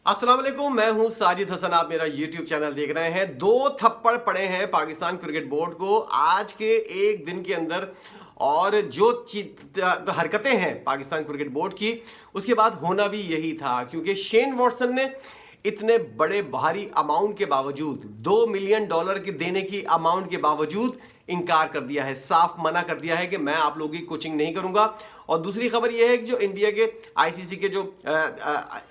अस्सलाम वालेकुम, मैं हूं साजिद हसन। आप मेरा YouTube चैनल देख रहे हैं। 2 थप्पड़ पड़े हैं पाकिस्तान क्रिकेट बोर्ड को आज के एक दिन के अंदर। और जो हरकतें हैं पाकिस्तान क्रिकेट बोर्ड की, उसके बाद होना भी यही था, क्योंकि शेन वॉटसन ने इतने बड़े भारी अमाउंट के बावजूद, $2 मिलियन के देने की अमाउंट के बावजूद इनकार कर दिया है, साफ मना कर दिया है कि मैं आप लोगों की कोचिंग नहीं करूंगा। और दूसरी खबर यह है कि जो इंडिया के आईसीसी के जो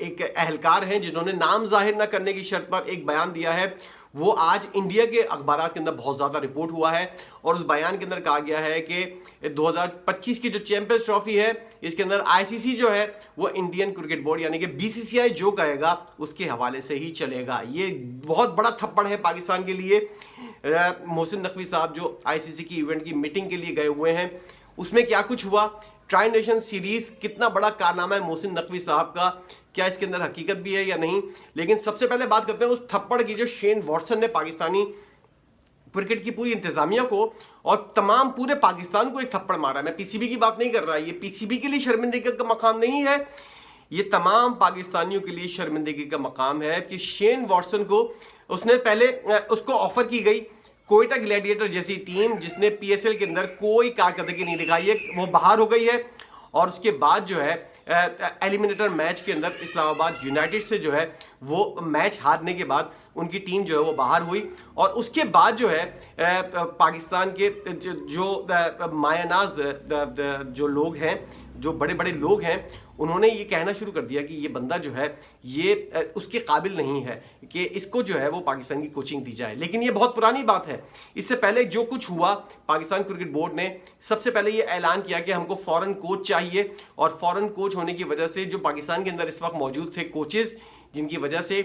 एक एहलकार हैं, जिन्होंने नाम जाहिर न करने की शर्त पर एक बयान दिया है, वो आज इंडिया के अखबारात के अंदर बहुत ज़्यादा रिपोर्ट हुआ है। और उस बयान के अंदर कहा गया है कि 2025 की जो चैंपियंस ट्रॉफी है, इसके अंदर आईसीसी जो है वो इंडियन क्रिकेट बोर्ड यानी कि बीसीसीआई जो कहेगा उसके हवाले से ही चलेगा। ये बहुत बड़ा थप्पड़ है पाकिस्तान के लिए। मोहसिन नकवी साहब जो आईसीसी की इवेंट की मीटिंग के लिए गए हुए हैं, उसमें क्या कुछ हुआ, ट्राई नेशन सीरीज कितना बड़ा कारनामा है मोहसिन नकवी साहब का, क्या इसके अंदर हकीकत भी है या नहीं। लेकिन सबसे पहले बात करते हैं उस थप्पड़ की जो शेन वॉटसन ने पाकिस्तानी क्रिकेट की पूरी इंतजामिया को और तमाम पूरे पाकिस्तान को एक थप्पड़ मारा। मैं पीसीबी की बात नहीं कर रहा, ये पीसीबी के लिए शर्मिंदगी का मकाम नहीं है, ये तमाम पाकिस्तानियों के लिए शर्मिंदगी का मकाम है कि शेन वॉटसन को उसने पहले उसको ऑफर की गई कोयटा ग्लैडिएटर जैसी टीम, जिसने पीएसएल के अंदर कोई कारकर्दगी नहीं दिखाई है, वो बाहर हो गई है। और उसके बाद जो है एलिमिनेटर मैच के अंदर इस्लामाबाद यूनाइटेड से जो है वो मैच हारने के बाद उनकी टीम जो है वो बाहर हुई। और उसके बाद जो है पाकिस्तान के जो मायानाज जो लोग हैं, जो बड़े बड़े लोग हैं, उन्होंने ये कहना शुरू कर दिया कि ये बंदा जो है ये उसके काबिल नहीं है कि इसको जो है वो पाकिस्तान की कोचिंग दी जाए। लेकिन ये बहुत पुरानी बात है। इससे पहले जो कुछ हुआ, पाकिस्तान क्रिकेट बोर्ड ने सबसे पहले ये ऐलान किया कि हमको फॉरेन कोच चाहिए। और फॉरेन कोच होने की वजह से जो पाकिस्तान के अंदर इस वक्त मौजूद थे कोचेस, जिनकी वजह से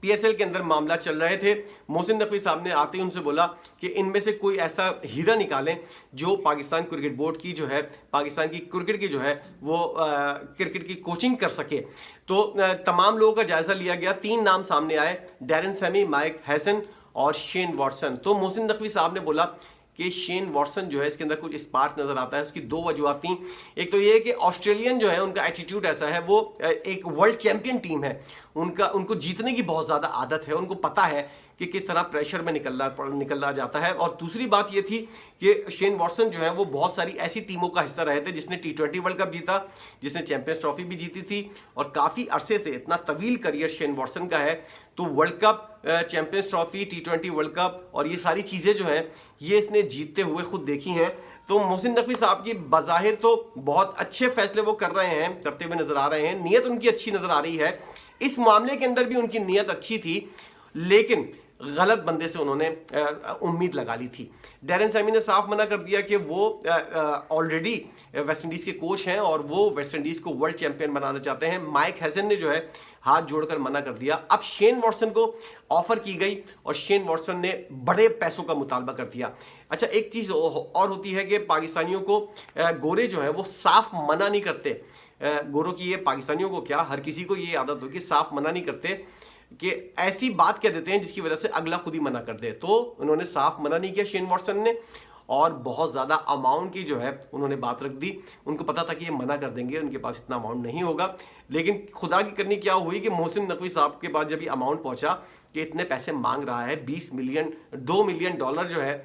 पीएसएल के अंदर मामला चल रहे थे, मोहसिन नकवी साहब ने आते ही उनसे बोला कि इनमें से कोई ऐसा हीरा निकालें जो पाकिस्तान क्रिकेट बोर्ड की जो है, पाकिस्तान की क्रिकेट की जो है वो क्रिकेट की कोचिंग कर सके। तो तमाम लोगों का जायजा लिया गया। 3 नाम सामने आए, डैरेन सैमी, माइक हैसन और शेन वॉटसन। तो मोहसिन नकवी साहब ने बोला कि शेन वॉटसन जो है इसके अंदर कुछ स्पार्क नजर आता है। उसकी 2 वजूहत थी। एक तो ये है कि ऑस्ट्रेलियन जो है उनका एटीट्यूड ऐसा है, वो एक वर्ल्ड चैंपियन टीम है, उनको जीतने की बहुत ज़्यादा आदत है, उनको पता है कि किस तरह प्रेशर में निकलना जाता है। और दूसरी बात ये थी कि शेन वॉटसन जो है वो बहुत सारी ऐसी टीमों का हिस्सा रहे थे जिसने T20 वर्ल्ड कप जीता, जिसने चैंपियंस ट्रॉफी भी जीती थी। और काफ़ी अरसे से, इतना तवील करियर शेन वॉटसन का है, तो world cup, champions trophy, T20 world cup और ये सारी चीज़ें जो हैं ये इसने जीतते हुए खुद देखी हैं। तो मोहसिन नकवी साहब की बज़ाहिर तो बहुत अच्छे फैसले वो कर रहे हैं, करते हुए नजर आ रहे हैं, नीयत उनकी अच्छी नजर आ रही है। इस मामले के अंदर भी उनकी नीयत अच्छी थी, लेकिन गलत बंदे से उन्होंने उम्मीद लगा ली थी। डैरेन सैमी ने साफ मना कर दिया कि वो ऑलरेडी वेस्ट इंडीज़ के कोच हैं और वो वेस्ट इंडीज़ को वर्ल्ड चैंपियन बनाना चाहते हैं। माइक हैसन ने जो है हाथ जोड़कर मना कर दिया। अब शेन वॉटसन को ऑफर की गई और शेन वॉटसन ने बड़े पैसों का मुतालबा कर दिया। अच्छा, एक चीज़ और होती है कि पाकिस्तानियों को गोरे जो है वो साफ मना नहीं करते। गोरों की, ये पाकिस्तानियों को क्या, हर किसी को ये आदत होगी, साफ मना नहीं करते कि ऐसी बात कह देते हैं जिसकी वजह से अगला खुद ही मना कर दे। तो उन्होंने साफ मना नहीं किया शेन वॉटसन ने, और बहुत ज़्यादा अमाउंट की जो है उन्होंने बात रख दी। उनको पता था कि ये मना कर देंगे, उनके पास इतना अमाउंट नहीं होगा। लेकिन खुदा की करनी क्या हुई कि मोहसिन नकवी साहब के पास जब ये अमाउंट पहुंचा कि इतने पैसे मांग रहा है, 20 मिलियन, $2 मिलियन जो है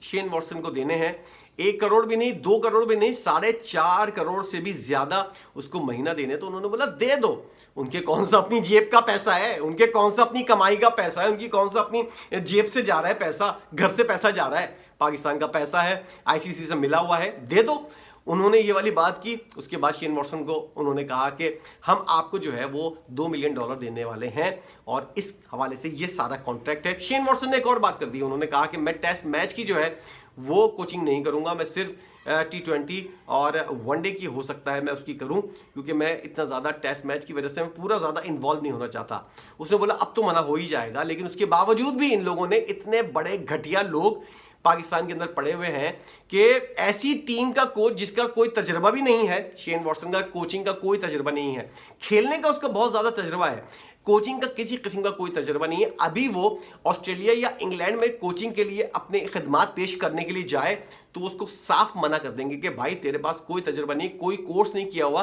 शेन वॉटसन को देने हैं। 1 करोड़ भी नहीं, 2 करोड़ भी नहीं, 4.5 करोड़ से भी ज्यादा उसको महीना देने। तो उन्होंने बोला दे दो। उनके कौन सा अपनी जेब का पैसा है, उनके कौन सा अपनी कमाई का पैसा है, उनकी कौन सा अपनी जेब से जा रहा है पैसा, घर से पैसा जा रहा है, पाकिस्तान का पैसा है, आईसीसी से मिला हुआ है, दे दो। उन्होंने ये वाली बात की। उसके बाद शेन वॉटसन को उन्होंने कहा कि हम आपको जो है वो $2 मिलियन देने वाले हैं, और इस हवाले से ये सारा कॉन्ट्रैक्ट है। शेन वॉटसन ने एक और बात कर दी, उन्होंने कहा कि मैं टेस्ट मैच की जो है वो कोचिंग नहीं करूंगा, मैं सिर्फ T20 और वनडे की हो सकता है मैं उसकी करूं, क्योंकि मैं इतना ज़्यादा टेस्ट मैच की वजह से मैं पूरा ज़्यादा इन्वॉल्व नहीं होना चाहता। उसने बोला अब तो मना हो ही जाएगा। लेकिन उसके बावजूद भी इन लोगों ने, इतने बड़े घटिया लोग पाकिस्तान के अंदर पड़े हुए हैं कि ऐसी टीम का कोच जिसका कोई तजर्बा भी नहीं है, शेन वॉटसन का कोचिंग का कोई तजर्बा नहीं है, खेलने का उसका बहुत ज़्यादा तजर्बा है, कोचिंग का किसी किस्म का कोई तजर्बा नहीं है। अभी वो ऑस्ट्रेलिया या इंग्लैंड में कोचिंग के लिए अपने खिदमात पेश करने के लिए जाए तो उसको साफ मना कर देंगे कि भाई तेरे पास कोई तजर्बा नहीं, कोई कोर्स नहीं किया हुआ,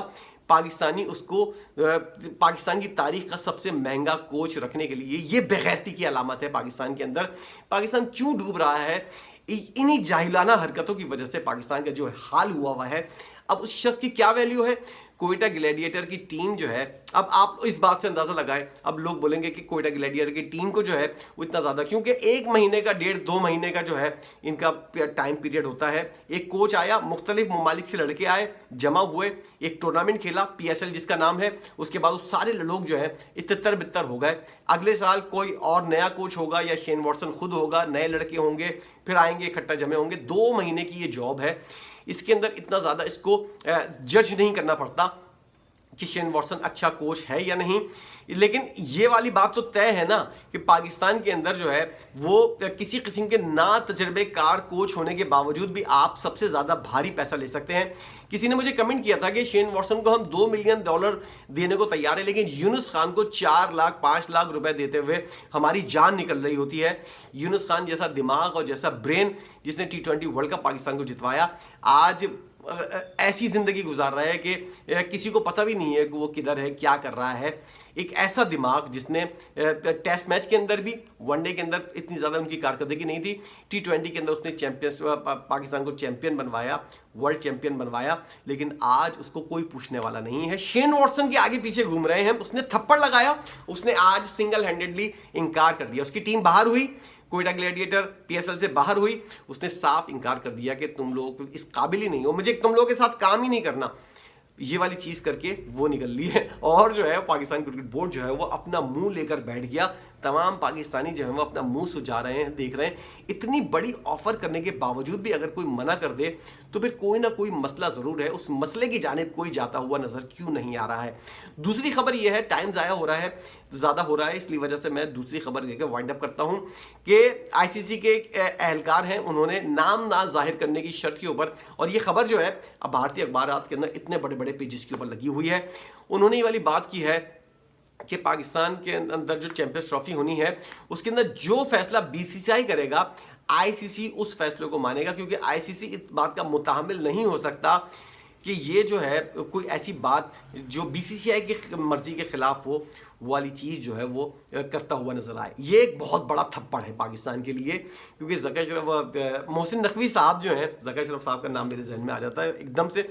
पाकिस्तानी उसको पाकिस्तान की तारीख का सबसे महंगा कोच रखने के लिए, ये बेगैरती की अलामत है पाकिस्तान के अंदर। पाकिस्तान क्यों डूब रहा है? इन्हीं जाहिलाना हरकतों की वजह से पाकिस्तान का जो हाल हुआ है। अब उस शख्स की क्या वैल्यू है? कोयटा ग्लैडिएटर की टीम जो है, अब आप इस बात से अंदाजा लगाएं, अब लोग बोलेंगे कि कोयटा ग्लैडिएटर की टीम को जो है वो इतना ज्यादा, क्योंकि 1 महीने का 1.5-2 महीने का जो है इनका टाइम पीरियड होता है। एक कोच आया, मुख्तलिफ ममालिक से लड़के आए, जमा हुए, एक टूर्नामेंट खेला PSL जिसका नाम है, उसके बाद उस सारे लोग जो है इतर बितर हो गए। अगले साल कोई और नया कोच होगा या शेन वॉटसन खुद होगा, नए लड़के होंगे, फिर आएंगे, इकट्ठा जमे होंगे। 2 महीने की ये जॉब है, इसके अंदर इतना ज़्यादा इसको जज नहीं करना पड़ता कि शेन वॉटसन अच्छा कोच है या नहीं। लेकिन ये वाली बात तो तय है ना कि पाकिस्तान के अंदर जो है वो किसी किस्म के ना तजर्बेकार कोच होने के बावजूद भी आप सबसे ज़्यादा भारी पैसा ले सकते हैं। किसी ने मुझे कमेंट किया था कि शेन वॉटसन को हम $2 मिलियन देने को तैयार है, लेकिन यूनुस खान को 4 लाख 5 लाख रुपए देते हुए हमारी जान निकल रही होती है। यूनुस खान जैसा दिमाग और जैसा ब्रेन जिसने T20 वर्ल्ड कप पाकिस्तान को जितवाया, आज ऐसी जिंदगी गुजार रहा है कि किसी को पता भी नहीं है कि वो किधर है, क्या कर रहा है। एक ऐसा दिमाग जिसने टेस्ट मैच के अंदर भी, वनडे के अंदर इतनी ज़्यादा उनकी कारकर्दगी नहीं थी, T20 के अंदर उसने पाकिस्तान को चैंपियन बनवाया, वर्ल्ड चैंपियन बनवाया, लेकिन आज उसको कोई पूछने वाला नहीं है। शेन वॉटसन के आगे पीछे घूम रहे हैं। उसने थप्पड़ लगाया, उसने आज सिंगल हैंडेडली इनकार कर दिया। उसकी टीम बाहर हुई, कोयटा ग्लैडिएटर PSL से बाहर हुई, उसने साफ इनकार कर दिया कि तुम लोग इस काबिल ही नहीं हो, मुझे तुम लोगों के साथ काम ही नहीं करना। ये वाली चीज करके वो निकल ली है, और जो है पाकिस्तान क्रिकेट बोर्ड जो है वो अपना मुंह लेकर बैठ गया। तमाम पाकिस्तानी जो है वो अपना मुंह सुजा रहे हैं, देख रहे हैं। इतनी बड़ी ऑफर करने के बावजूद भी अगर कोई मना कर दे तो फिर कोई ना कोई मसला जरूर है। उस मसले की जानिब कोई जाता हुआ नजर क्यों नहीं आ रहा है? दूसरी खबर यह है, टाइम ज़ाया हो रहा है, ज़्यादा हो रहा है, इसलिए वजह से मैं दूसरी खबर देकर वाइंड अप करता हूं कि ICC के एहलकार हैं, उन्होंने नाम ना जाहिर करने की शर्त के ऊपर, और ये खबर जो है अब भारतीय अखबारात के अंदर इतने बड़े बड़े पेजेस के ऊपर लगी हुई है, उन्होंने ये वाली बात की है कि पाकिस्तान के अंदर जो चैंपियंस ट्रॉफी होनी है उसके अंदर जो फैसला BCCI करेगा, ICC उस फैसले को मानेगा, क्योंकि ICC इस बात का मुताहमिल नहीं हो सकता कि ये जो है कोई ऐसी बात जो BCCI की मर्जी के खिलाफ हो, वो वाली चीज़ जो है वो करता हुआ नजर आए। ये एक बहुत बड़ा थप्पड़ है पाकिस्तान के लिए, क्योंकि ज़का अशरफ, मोहसिन नकवी साहब जो हैं, ज़का अशरफ साहब का नाम मेरे जहन में आ जाता है एकदम से।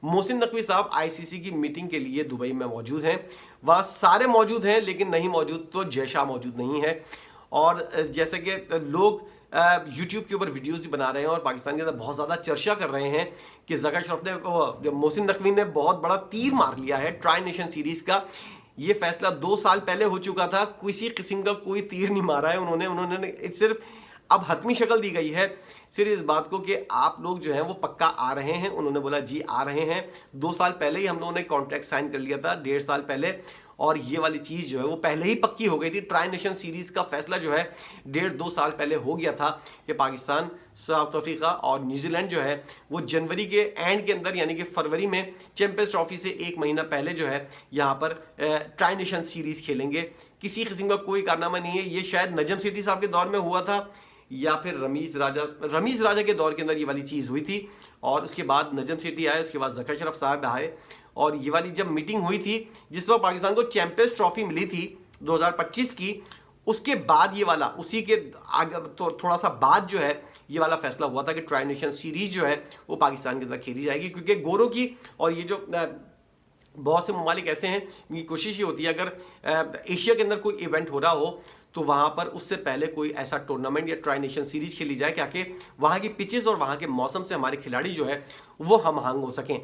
मोहसिन नकवी साहब ICC की मीटिंग के लिए दुबई में मौजूद हैं, वहाँ सारे मौजूद हैं, लेकिन नहीं मौजूद तो जयशाह मौजूद नहीं है। और जैसे कि लोग YouTube के ऊपर वीडियोस भी बना रहे हैं और पाकिस्तान के अंदर बहुत ज़्यादा चर्चा कर रहे हैं कि ज़का अशरफ ने, मोहसिन नकवी ने बहुत बड़ा तीर मार लिया है ट्राई नेशन सीरीज़ का। ये फैसला 2 साल पहले हो चुका था, किसी किस्म का कोई तीर नहीं मारा है उन्होंने सिर्फ अब हतमी शक्ल दी गई है सिर्फ इस बात को कि आप लोग जो हैं वो पक्का आ रहे हैं। उन्होंने बोला जी आ रहे हैं। 2 साल पहले ही हम लोगों ने कॉन्ट्रैक्ट साइन कर लिया था, 1.5 साल पहले, और ये वाली चीज़ जो है वो पहले ही पक्की हो गई थी। ट्राई नेशन सीरीज़ का फैसला जो है 1.5-2 साल पहले हो गया था कि पाकिस्तान, साउथ अफ्रीका और न्यूजीलैंड जो है वो जनवरी के एंड के अंदर, यानी कि फरवरी में चैंपियंस ट्रॉफी से 1 महीना पहले जो है यहाँ पर ट्राई नेशन सीरीज़ खेलेंगे। किसी किस्म का कोई कारनामा नहीं है। ये शायद नजम सेठी साहब के दौर में हुआ था या फिर रमीज राजा के दौर के अंदर ये वाली चीज़ हुई थी, और उसके बाद नजम सेठी आए, उसके बाद ज़का अशरफ साहब आए, और ये वाली जब मीटिंग हुई थी जिस वक्त पाकिस्तान को चैंपियंस ट्रॉफी मिली थी 2025 की, उसके बाद ये वाला, उसी के आगे तो थोड़ा सा बाद जो है ये वाला फैसला हुआ था कि ट्राई नेशन सीरीज जो है वो पाकिस्तान के अंदर खेली जाएगी। क्योंकि गोरों की और ये जो बहुत से ममालिक ऐसे हैं, इनकी कोशिश ये होती है अगर एशिया के अंदर कोई इवेंट हो रहा हो तो वहाँ पर उससे पहले कोई ऐसा टूर्नामेंट या ट्राई नेशन सीरीज खेली जाए, क्या कि वहाँ की पिचेस और वहाँ के मौसम से हमारे खिलाड़ी जो है वो हम आहंग हो सकें।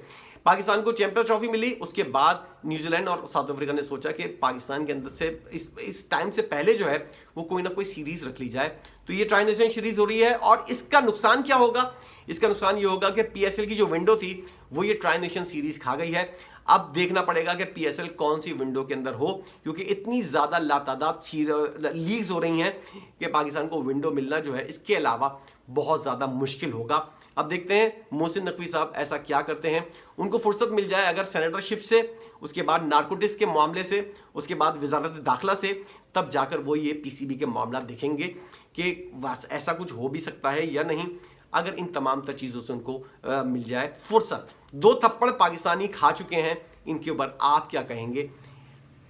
पाकिस्तान को चैंपियंस ट्रॉफी मिली, उसके बाद न्यूजीलैंड और साउथ अफ्रीका ने सोचा कि पाकिस्तान के अंदर से इस टाइम से पहले जो है वो कोई ना कोई सीरीज रख ली जाए। तो ये ट्राई नेशन सीरीज हो रही है, और इसका नुकसान क्या होगा? इसका नुकसान ये होगा कि PSL की जो विंडो थी वो ये ट्राई नेशन सीरीज खा गई है। अब देखना पड़ेगा कि PSL कौन सी विंडो के अंदर हो, क्योंकि इतनी ज़्यादा लातादाद लीग्स हो रही हैं कि पाकिस्तान को विंडो मिलना जो है इसके अलावा बहुत ज़्यादा मुश्किल होगा। अब देखते हैं मोहसिन नकवी साहब ऐसा क्या करते हैं। उनको फुर्सत मिल जाए अगर सेनेटरशिप से, उसके बाद नारकोटिक्स के मामले से, उसके बाद वजारत दाखिला से, तब जाकर वो ये PCB के मामला देखेंगे कि ऐसा कुछ हो भी सकता है या नहीं। अगर इन तमाम तर चीज़ों से उनको मिल जाए फुर्सत। 2 थप्पड़ पाकिस्तानी खा चुके हैं, इनके ऊपर आप क्या कहेंगे?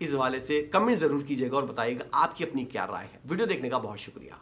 इस हवाले से कमेंट ज़रूर कीजिएगा और बताइएगा आपकी अपनी क्या राय है। वीडियो देखने का बहुत शुक्रिया।